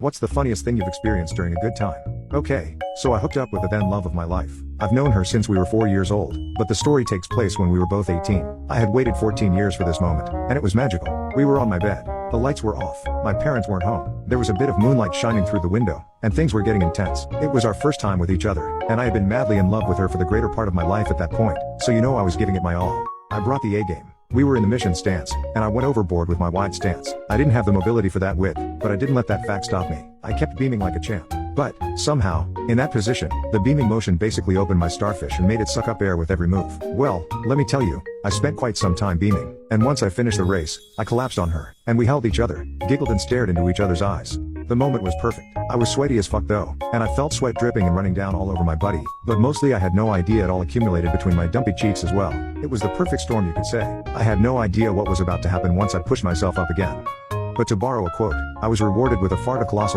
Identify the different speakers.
Speaker 1: What's the funniest thing you've experienced during a good time? Okay, so I hooked up with the then love of my life. I've known her since we were 4 years old, but the story takes place when we were both 18. I had waited 14 years for this moment, and it was magical. We were on my bed. The lights were off. My parents weren't home. There was a bit of moonlight shining through the window, and things were getting intense. It was our first time with each other, and I had been madly in love with her for the greater part of my life at that point, so you know I was giving it my all. I brought the A game. We were in the mission stance, and I went overboard with my wide stance. I didn't have the mobility for that width, but I didn't let that fact stop me. I kept beaming like a champ. But, somehow, in that position, the beaming motion basically opened my starfish and made it suck up air with every move. Well, let me tell you, I spent quite some time beaming, and once I finished the race, I collapsed on her, and we held each other, giggled and stared into each other's eyes. The moment was perfect. I was sweaty as fuck though, and I felt sweat dripping and running down all over my body, but mostly I had no idea it all accumulated between my dumpy cheeks as well. It was the perfect storm, you could say. I had no idea what was about to happen once I pushed myself up again. But to borrow a quote, I was rewarded with a far too colossal